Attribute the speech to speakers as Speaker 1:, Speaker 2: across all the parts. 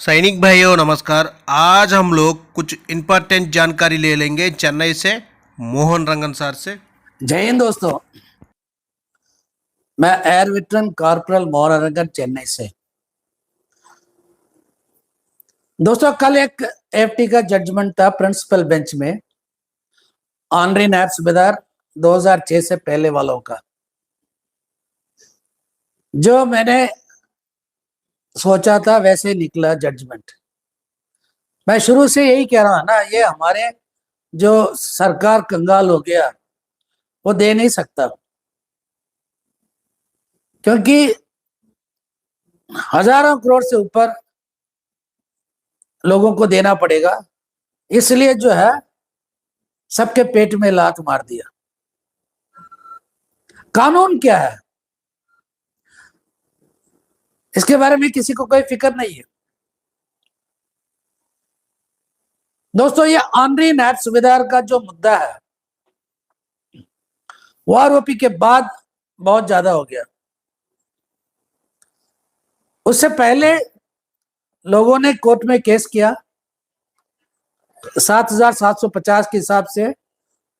Speaker 1: सैनिक भाइयों नमस्कार। आज हम लोग कुछ इम्पोर्टेंट जानकारी ले लेंगे चेन्नई से मोहन रंगन सर से।
Speaker 2: जय हिंद दोस्तों। मैं एयर वेटरन कॉर्पोरल मोहन रंगन चेन्नई से। दोस्तों कल एक एफटी का जजमेंट था प्रिंसिपल बेंच में ऑनरी नैब सूबेदार 2006 से पहले वालों का, जो मैंने सोचा था वैसे निकला जजमेंट। मैं शुरू से यही कह रहा हूं ना, ये हमारे जो सरकार कंगाल हो गया वो दे नहीं सकता, क्योंकि हजारों करोड़ से ऊपर लोगों को देना पड़ेगा, इसलिए जो है सबके पेट में लात मार दिया। कानून क्या है इसके बारे में किसी को कोई फिक्र नहीं है। दोस्तों ये ऑनरी नैब सूबेदार का जो मुद्दा है वो आरोपी के बाद बहुत ज्यादा हो गया। उससे पहले लोगों ने कोर्ट में केस किया 7,750 के हिसाब से,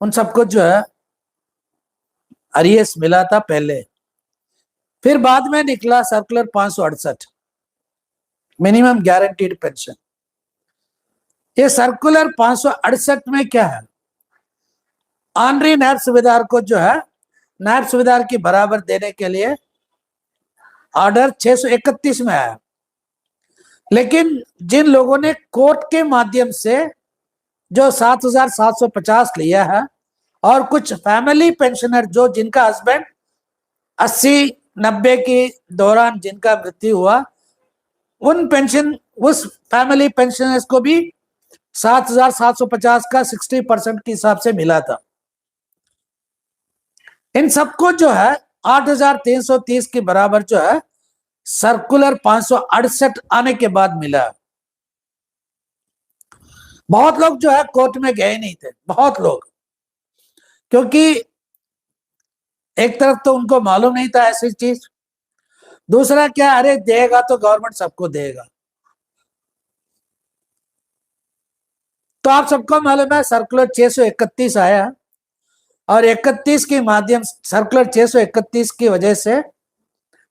Speaker 2: उन सबको जो है अरियस मिला था पहले। फिर बाद में निकला सर्कुलर 568 मिनिमम गारंटीड पेंशन। ये सर्कुलर 568 में क्या है, ऑनरी नैब सूबेदार को जो है नैब सूबेदार की बराबर देने के लिए ऑर्डर 631 में आया, लेकिन जिन लोगों ने कोर्ट के माध्यम से जो 7,750 लिया है और कुछ फैमिली पेंशनर जो जिनका हस्बैंड 80-90 के दौरान जिनका मृत्यु हुआ, उन पेंशन उस फैमिली पेंशनर्स को भी 7,750 का 60% के हिसाब से मिला था। इन सबको जो है 8,330 के बराबर जो है सर्कुलर 568 आने के बाद मिला। बहुत लोग जो है कोर्ट में गए नहीं थे, बहुत लोग, क्योंकि एक तरफ तो उनको मालूम नहीं था ऐसी चीज, दूसरा क्या, अरे देगा तो गवर्नमेंट सबको देगा। तो आप सबको मालूम है सर्कुलर 631 आया और 31 के माध्यम सर्कुलर 631 की वजह से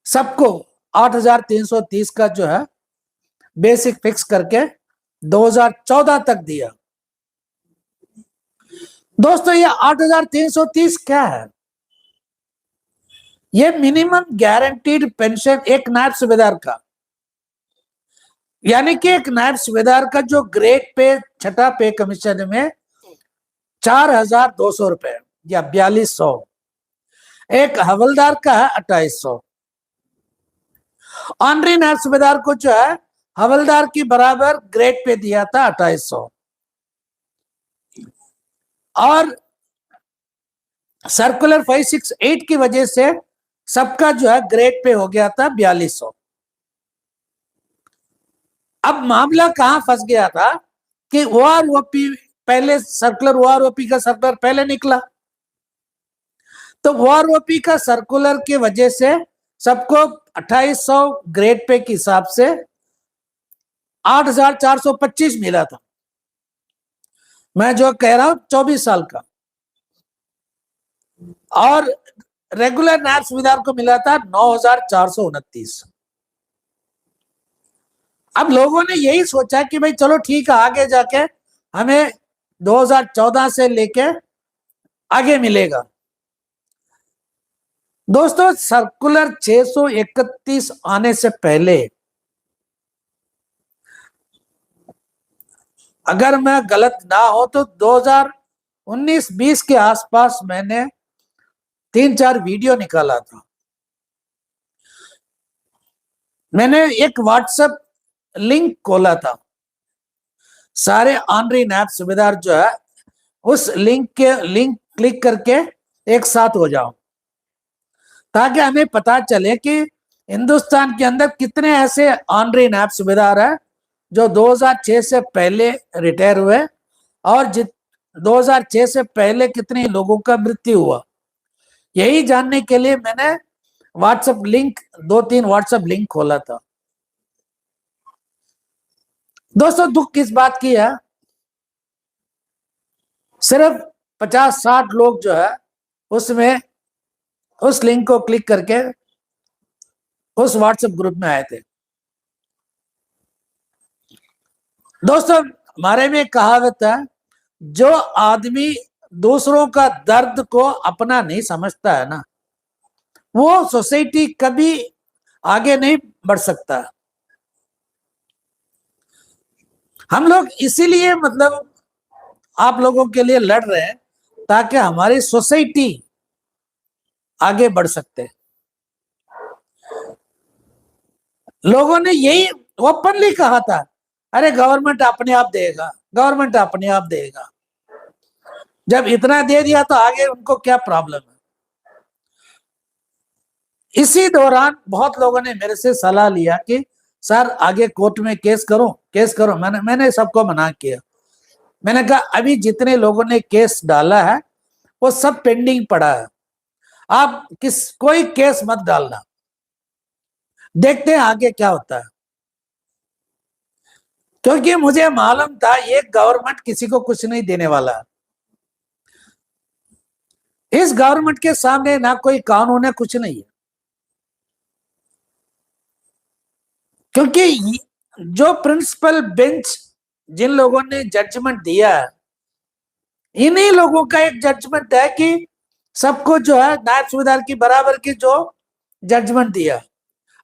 Speaker 2: सबको 8,330 का जो है बेसिक फिक्स करके 2014 तक दिया। दोस्तों ये 8,330 क्या है, ये मिनिमम गारंटीड पेंशन एक नायब सूबेदार का, यानी कि एक नायब सूबेदार का जो ग्रेड पे छठा पे कमीशन में 4,200 रुपए या 4,200, एक हवलदार का है 2,800। ऑनरी नायब सूबेदार को जो है हवलदार की बराबर ग्रेड पे दिया था 2,800, और सर्कुलर 568 की वजह से सबका जो है ग्रेड पे हो गया था 4,200। अब मामला कहां फंस गया था कि ओआरओपी पहले सर्कुलर, ओआरओपी का सर्कुलर पहले निकला, तो ओआरओपी का सर्कुलर की वजह से सबको 2,800 ग्रेड पे के हिसाब से 8,425 मिला था। मैं जो कह रहा हूं 24 साल का, और रेगुलर नायब सूबेदार को मिला था 9,429। अब लोगों ने यही सोचा कि भाई चलो ठीक है, आगे जाके हमें 2014 से लेके आगे मिलेगा। दोस्तों सर्कुलर 631 आने से पहले, अगर मैं गलत ना हो तो 2019-20 के आसपास मैंने 3-4 वीडियो निकाला था। मैंने एक व्हाट्सएप लिंक खोला था, सारे ऑनरी नैब सूबेदार जो है उस लिंक क्लिक करके एक साथ हो जाओ, ताकि हमें पता चले कि हिंदुस्तान के अंदर कितने ऐसे ऑनरी नैब सूबेदार है जो 2006 से पहले रिटायर हुए, और 2006 से पहले कितने लोगों का मृत्यु हुआ। यही जानने के लिए मैंने व्हाट्सएप लिंक 2-3 व्हाट्सएप लिंक खोला था। दोस्तों दुख किस बात की है, सिर्फ 50-60 लोग जो है उसमें उस लिंक को क्लिक करके उस व्हाट्सएप ग्रुप में आए थे। दोस्तों हमारे में एक कहावत है, जो आदमी दूसरों का दर्द को अपना नहीं समझता है ना, वो सोसाइटी कभी आगे नहीं बढ़ सकता। हम लोग इसीलिए मतलब आप लोगों के लिए लड़ रहे हैं ताकि हमारी सोसाइटी आगे बढ़ सकते। लोगों ने यही ओपनली कहा था, अरे गवर्नमेंट अपने आप देगा, गवर्नमेंट अपने आप देगा। जब इतना दे दिया तो आगे उनको क्या प्रॉब्लम है। इसी दौरान बहुत लोगों ने मेरे से सलाह लिया कि सर आगे कोर्ट में केस करो, केस करो। मैंने सबको मना किया। मैंने कहा अभी जितने लोगों ने केस डाला है वो सब पेंडिंग पड़ा है, आप कोई केस मत डालना, देखते हैं आगे क्या होता है। क्योंकि मुझे मालूम था ये गवर्नमेंट किसी को कुछ नहीं देने वाला है। इस गवर्नमेंट के सामने ना कोई कानून है, कुछ नहीं है। क्योंकि जो प्रिंसिपल बेंच जिन लोगों ने जजमेंट दिया है, इन्हीं लोगों का एक जजमेंट है कि सबको जो है नायब सूबेदार की बराबर की जो जजमेंट दिया,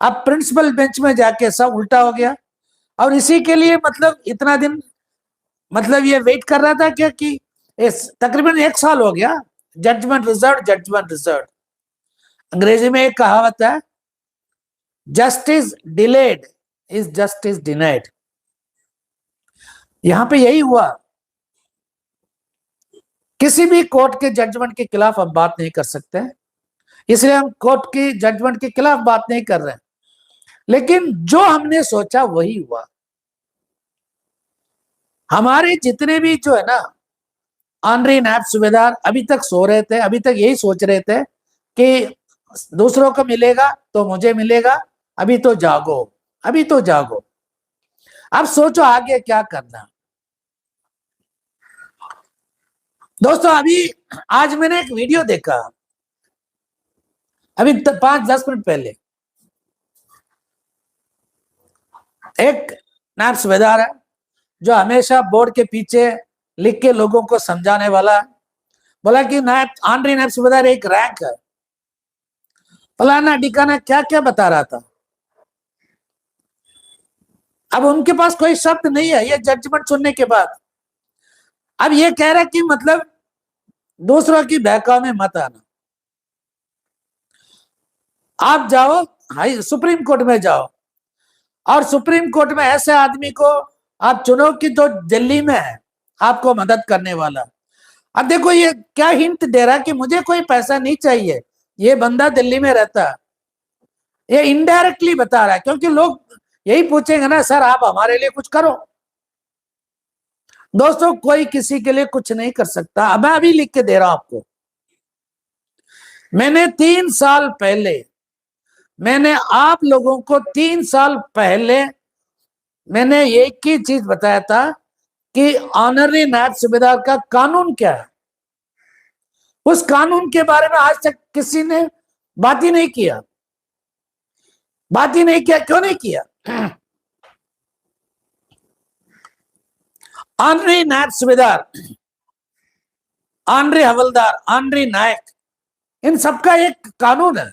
Speaker 2: अब प्रिंसिपल बेंच में जाके सब उल्टा हो गया। और इसी के लिए मतलब इतना दिन मतलब ये वेट कर रहा था क्या कि तकरीबन 1 साल हो गया, जजमेंट रिजर्व, जजमेंट रिजर्व। अंग्रेजी में एक कहावत है, justice delayed is justice denied. यहां पे यही हुआ। किसी भी कोर्ट के जजमेंट के खिलाफ हम बात नहीं कर सकते, इसलिए हम कोर्ट की जजमेंट के खिलाफ बात नहीं कर रहे हैं। लेकिन जो हमने सोचा वही हुआ। हमारे जितने भी जो है ना ऑनरी नायब सूबेदार अभी तक सो रहे थे, अभी तक यही सोच रहे थे कि दूसरों को मिलेगा तो मुझे मिलेगा, अभी तो जागो, अभी तो जागो। अब सोचो आगे क्या करना। दोस्तों अभी आज मैंने एक वीडियो देखा, अभी 5-10 मिनट पहले। एक नायब सूबेदार है जो हमेशा बोर्ड के पीछे लिख के लोगों को समझाने वाला, बोला कि नायब ऑनरी नायब सूबेदार एक रैंक है, फलाना डिकाना क्या क्या बता रहा था। अब उनके पास कोई शब्द नहीं है ये जजमेंट सुनने के बाद। अब ये कह रहा है कि मतलब दूसरों की बहकावे में मत आना, आप जाओ हाई सुप्रीम कोर्ट में जाओ और सुप्रीम कोर्ट में ऐसे आदमी को आप चुनो कि जो दिल्ली में है आपको मदद करने वाला। अब देखो ये क्या हिंट दे रहा है कि मुझे कोई पैसा नहीं चाहिए, ये बंदा दिल्ली में रहता है। ये इनडायरेक्टली बता रहा है, क्योंकि लोग यही पूछेंगे ना, सर आप हमारे लिए कुछ करो। दोस्तों कोई किसी के लिए कुछ नहीं कर सकता। अब मैं अभी लिख के दे रहा हूं आपको। मैंने 3 साल पहले, मैंने आप लोगों को 3 साल पहले मैंने एक ही चीज बताया था कि ऑनरी नायब सूबेदार का कानून क्या है। उस कानून के बारे में आज तक किसी ने बात ही नहीं किया, बात ही नहीं किया। क्यों नहीं किया? ऑनरी नायब सूबेदार, ऑनरी हवलदार, ऑनरी नायक, इन सबका एक कानून है।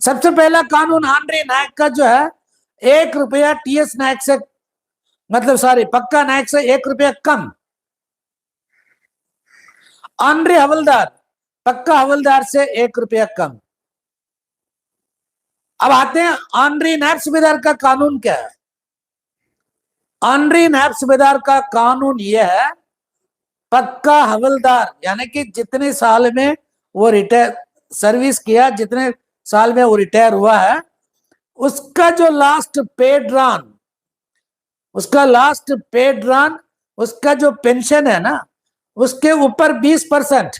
Speaker 2: सबसे पहला कानून ऑनरी नायक का जो है, 1 रुपया टीएस नायक से, मतलब सॉरी पक्का नायक से 1 रुपया कम। ऑनरी हवलदार, पक्का हवलदार से 1 रुपया कम। अब आते हैं ऑनरी नायब सूबेदार का कानून क्या है। ऑनरी नायब सूबेदार का कानून यह है, पक्का हवलदार यानी कि जितने साल में वो रिटायर सर्विस किया, जितने साल में वो रिटायर हुआ है, उसका जो लास्ट पेड रन, उसका लास्ट पेड रन, उसका जो पेंशन है ना, उसके ऊपर 20%।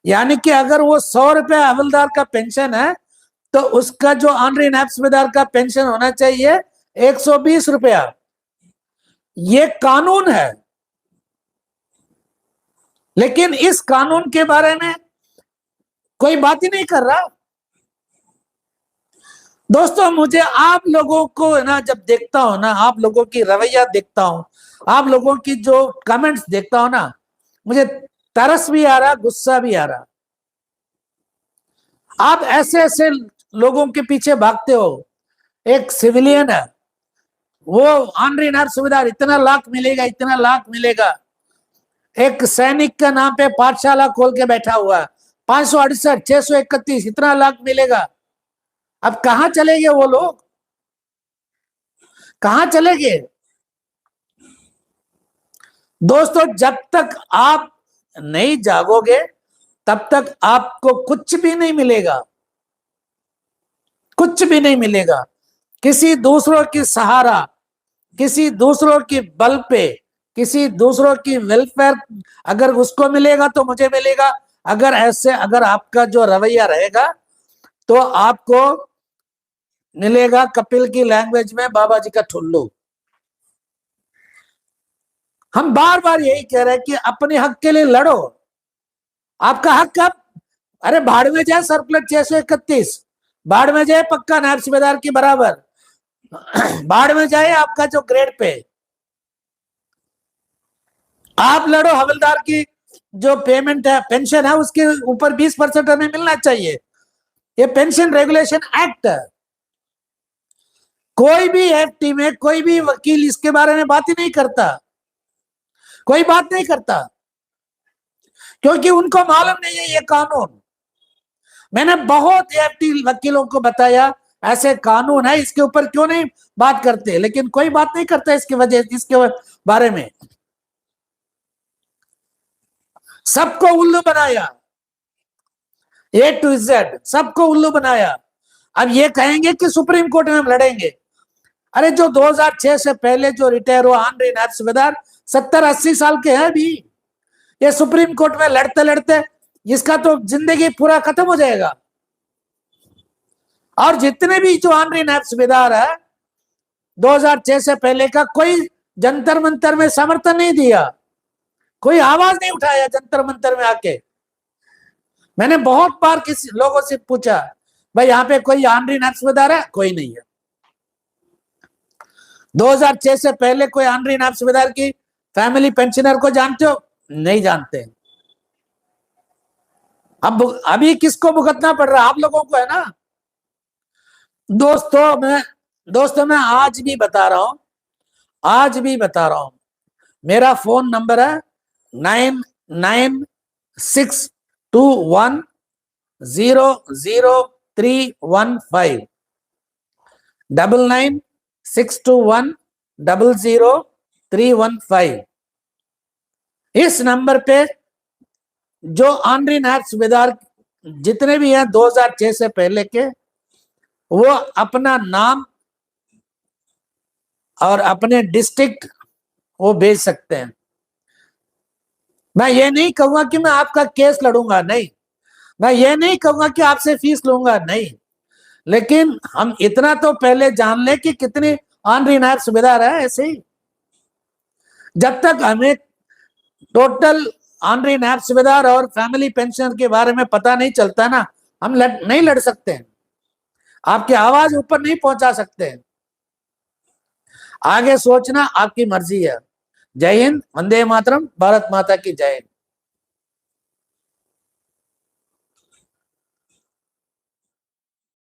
Speaker 2: यानी कि अगर वो 100 रुपया हवलदार का पेंशन है तो उसका जो ऑनरी नायब सूबेदार का पेंशन होना चाहिए 120 रुपया। ये कानून है, लेकिन इस कानून के बारे में कोई बात ही नहीं कर रहा। दोस्तों, मुझे आप लोगों को ना जब देखता हूं ना, आप लोगों की रवैया देखता हूं, आप लोगों की जो कमेंट्स देखता हूं ना, मुझे तरस भी आ रहा, गुस्सा भी आ रहा। आप ऐसे ऐसे लोगों के पीछे भागते हो। एक सिविलियन है, वो ऑनरी नैप सुविधा, इतना लाख मिलेगा, इतना लाख मिलेगा। एक सैनिक के नाम पे पाठशाला खोल के बैठा हुआ है, 568, 631, इतना लाख मिलेगा। अब कहां चले गए वो लोग, कहां चले गए? दोस्तों, जब तक आप नहीं जागोगे तब तक आपको कुछ भी नहीं मिलेगा, कुछ भी नहीं मिलेगा। किसी दूसरों की सहारा, किसी दूसरों की बल पे, किसी दूसरों की वेलफेयर अगर उसको मिलेगा तो मुझे मिलेगा। अगर आपका जो रवैया रहेगा तो आपको मिलेगा, कपिल की लैंग्वेज में, बाबा जी का ठुल्लू। हम बार बार यही कह रहे हैं कि अपने हक के लिए लड़ो। आपका हक कब? अरे भाड़ में जाए सर्कुलर 631, भाड़ में जाए पक्का नायब सूबेदार की बराबर, भाड़ में जाए आपका जो ग्रेड पे। आप लड़ो हवलदार की जो पेमेंट है, पेंशन है, उसके ऊपर 20% हमें मिलना चाहिए। ये पेंशन रेगुलेशन एक्ट है। कोई भी एफटी में कोई भी वकील इसके बारे में बात ही नहीं करता, कोई बात नहीं करता, क्योंकि उनको मालूम नहीं है ये कानून। मैंने बहुत एफटी वकीलों को बताया ऐसे कानून है, इसके ऊपर क्यों नहीं बात करते, लेकिन कोई बात नहीं करता इसके बारे में। सबको उल्लू बनाया, A to Z सबको उल्लू बनाया। अब ये कहेंगे कि सुप्रीम कोर्ट में हम लड़ेंगे। अरे जो 2006 से पहले जो रिटायर हुआ ऑनरी नायब सूबेदार 70-80 साल के हैं अभी, ये सुप्रीम कोर्ट में लड़ते लड़ते इसका तो जिंदगी पूरा खत्म हो जाएगा। और जितने भी जो ऑनरी नायब सूबेदार है 2006 से पहले का, कोई जंतर मंतर में समर्थन नहीं दिया, कोई आवाज नहीं उठाया जंतर मंतर में आके। मैंने बहुत बार किसी लोगों से पूछा, भाई यहाँ पे कोई ऑनरी नायब सूबेदार है? कोई नहीं है। 2006 से पहले कोई ऑनरी नायब सूबेदार की फैमिली पेंशनर को जानते हो? नहीं जानते। अब अभी किसको भुगतना पड़ रहा है? आप लोगों को है ना। दोस्तों मैं आज भी बता रहा हूं, मेरा फोन नंबर है 9962100315, 9962100315। इस नंबर पे जो ऑनरी नायब सूबेदार जितने भी हैं 2006 से पहले के, वो अपना नाम और अपने डिस्ट्रिक्ट वो भेज सकते हैं। मैं ये नहीं कहूंगा कि मैं आपका केस लड़ूंगा, नहीं। मैं ये नहीं कहूंगा कि आपसे फीस लूंगा, नहीं। लेकिन हम इतना तो पहले जान ले कि कितनी ऑनरी नायब सूबेदार है। ऐसे ही जब तक हमें टोटल ऑनरी नायब सूबेदार और फैमिली पेंशन के बारे में पता नहीं चलता ना, हम नहीं लड़ सकते हैं, आपकी आवाज ऊपर नहीं पहुंचा सकते हैं। आगे सोचना आपकी मर्जी है। जय हिंद, वंदे मातरम, भारत माता की जय।